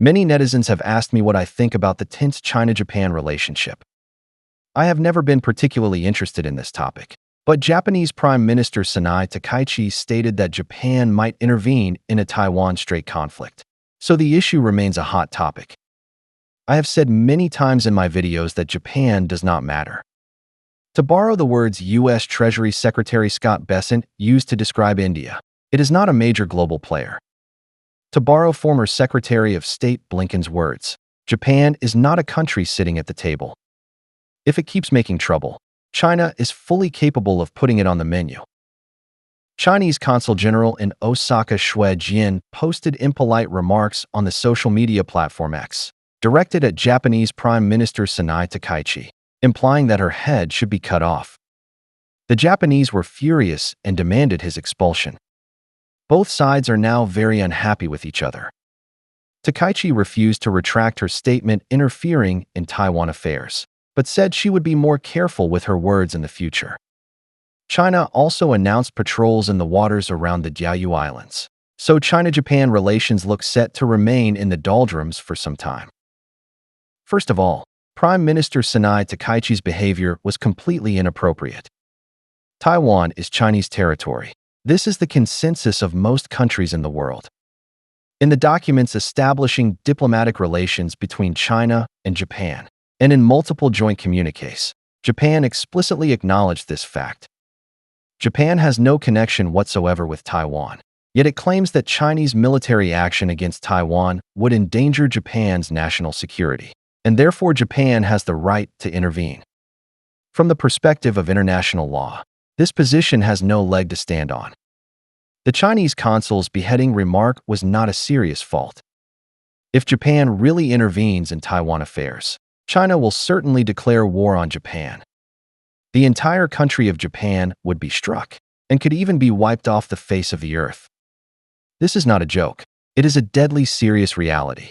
Many netizens have asked me what I think about the tense China-Japan relationship. I have never been particularly interested in this topic, but Japanese Prime Minister Sanai Takaichi stated that Japan might intervene in a Taiwan Strait conflict, so the issue remains a hot topic. I have said many times in my videos that Japan does not matter. To borrow the words U.S. Treasury Secretary Scott Bessent used to describe India, it is not a major global player. To borrow former Secretary of State Blinken's words, Japan is not a country sitting at the table. If it keeps making trouble, China is fully capable of putting it on the menu. Chinese Consul General in Osaka Xue Jian posted impolite remarks on the social media platform X, directed at Japanese Prime Minister Sanai Takaichi, implying that her head should be cut off. The Japanese were furious and demanded his expulsion. Both sides are now very unhappy with each other. Takaichi refused to retract her statement interfering in Taiwan affairs, but said she would be more careful with her words in the future. China also announced patrols in the waters around the Diaoyu Islands, so China-Japan relations look set to remain in the doldrums for some time. First of all, Prime Minister Sanai Takaichi's behavior was completely inappropriate. Taiwan is Chinese territory. This is the consensus of most countries in the world. In the documents establishing diplomatic relations between China and Japan, and in multiple joint communiques, Japan explicitly acknowledged this fact. Japan has no connection whatsoever with Taiwan, yet it claims that Chinese military action against Taiwan would endanger Japan's national security, and therefore Japan has the right to intervene. From the perspective of international law, this position has no leg to stand on. The Chinese consul's beheading remark was not a serious fault. If Japan really intervenes in Taiwan affairs, China will certainly declare war on Japan. The entire country of Japan would be struck, and could even be wiped off the face of the earth. This is not a joke. It is a deadly serious reality.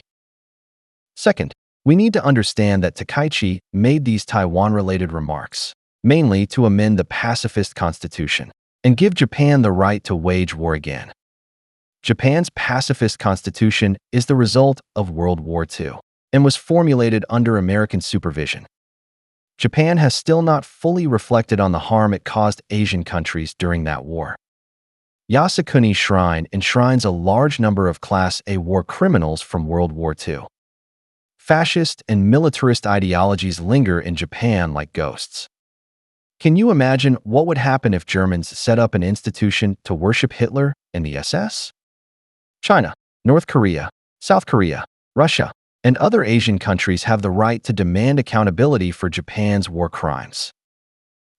Second, we need to understand that Takaichi made these Taiwan-related remarks, mainly to amend the pacifist constitution and give Japan the right to wage war again. Japan's pacifist constitution is the result of World War II and was formulated under American supervision. Japan has still not fully reflected on the harm it caused Asian countries during that war. Yasukuni Shrine enshrines a large number of Class A war criminals from World War II. Fascist and militarist ideologies linger in Japan like ghosts. Can you imagine what would happen if Germans set up an institution to worship Hitler and the SS? China, North Korea, South Korea, Russia, and other Asian countries have the right to demand accountability for Japan's war crimes.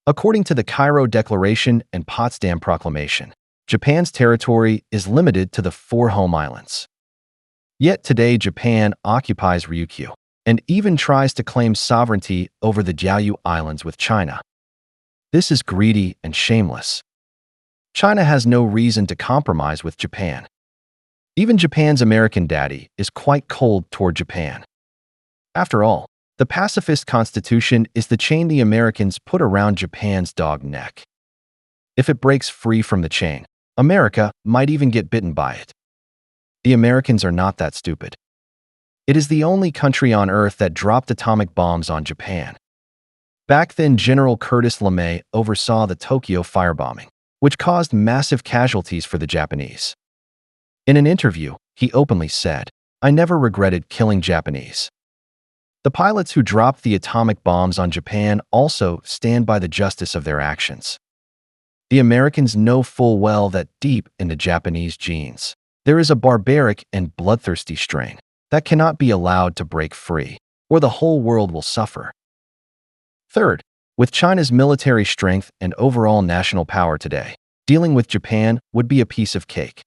According to the Cairo Declaration and Potsdam Proclamation, Japan's territory is limited to the 4 home islands. Yet today Japan occupies Ryukyu and even tries to claim sovereignty over the Diaoyu Islands with China. This is greedy and shameless. China has no reason to compromise with Japan. Even Japan's American daddy is quite cold toward Japan. After all, the pacifist constitution is the chain the Americans put around Japan's dog neck. If it breaks free from the chain, America might even get bitten by it. The Americans are not that stupid. It is the only country on Earth that dropped atomic bombs on Japan. Back then, General Curtis LeMay oversaw the Tokyo firebombing, which caused massive casualties for the Japanese. In an interview, he openly said, "I never regretted killing Japanese." The pilots who dropped the atomic bombs on Japan also stand by the justice of their actions. The Americans know full well that deep in the Japanese genes, there is a barbaric and bloodthirsty strain that cannot be allowed to break free, or the whole world will suffer. Third, with China's military strength and overall national power today, dealing with Japan would be a piece of cake.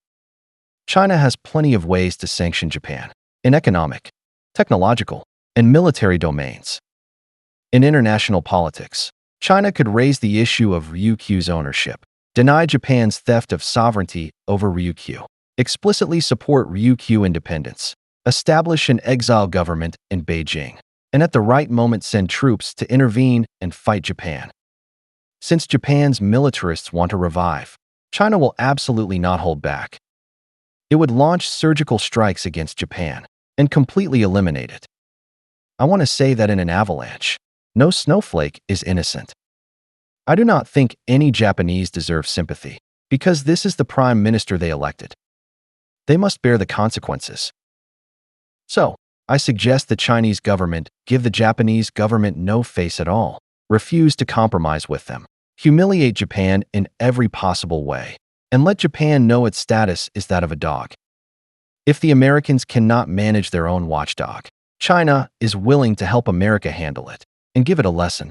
China has plenty of ways to sanction Japan in economic, technological, and military domains. In international politics, China could raise the issue of Ryukyu's ownership, deny Japan's theft of sovereignty over Ryukyu, explicitly support Ryukyu independence, establish an exile government in Beijing, and at the right moment send troops to intervene and fight Japan. Since Japan's militarists want to revive, China will absolutely not hold back. It would launch surgical strikes against Japan, and completely eliminate it. I want to say that in an avalanche, no snowflake is innocent. I do not think any Japanese deserve sympathy, because this is the prime minister they elected. They must bear the consequences. So, I suggest the Chinese government give the Japanese government no face at all, refuse to compromise with them, humiliate Japan in every possible way, and let Japan know its status is that of a dog. If the Americans cannot manage their own watchdog, China is willing to help America handle it and give it a lesson.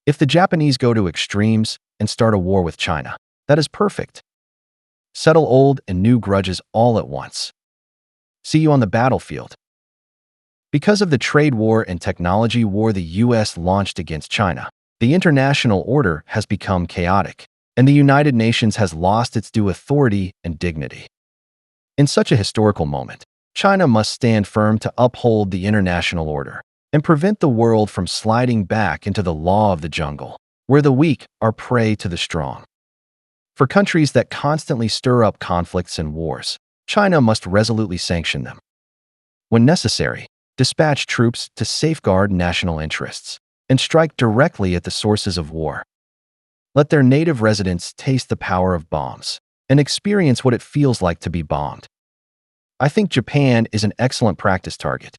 If the Japanese go to extremes and start a war with China, that is perfect. Settle old and new grudges all at once. See you on the battlefield. Because of the trade war and technology war the U.S. launched against China, the international order has become chaotic, and the United Nations has lost its due authority and dignity. In such a historical moment, China must stand firm to uphold the international order and prevent the world from sliding back into the law of the jungle, where the weak are prey to the strong. For countries that constantly stir up conflicts and wars, China must resolutely sanction them. When necessary, dispatch troops to safeguard national interests and strike directly at the sources of war. Let their native residents taste the power of bombs and experience what it feels like to be bombed. I think Japan is an excellent practice target.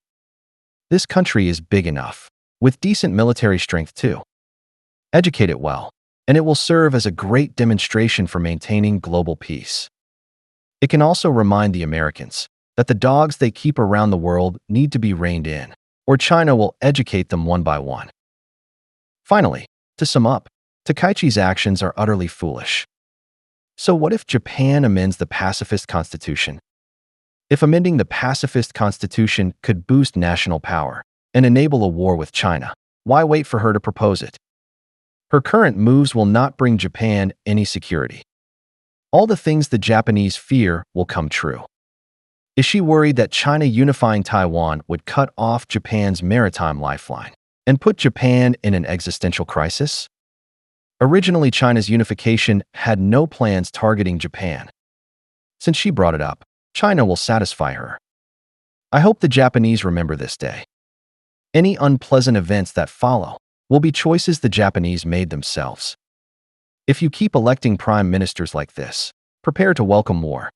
This country is big enough, with decent military strength too. Educate it well, and it will serve as a great demonstration for maintaining global peace. It can also remind the Americans that the dogs they keep around the world need to be reined in, or China will educate them one by one. Finally, to sum up, Takaichi's actions are utterly foolish. So what if Japan amends the pacifist constitution? If amending the pacifist constitution could boost national power and enable a war with China, why wait for her to propose it? Her current moves will not bring Japan any security. All the things the Japanese fear will come true. Is she worried that China unifying Taiwan would cut off Japan's maritime lifeline and put Japan in an existential crisis? Originally, China's unification had no plans targeting Japan. Since she brought it up, China will satisfy her. I hope the Japanese remember this day. Any unpleasant events that follow will be choices the Japanese made themselves. If you keep electing prime ministers like this, prepare to welcome war.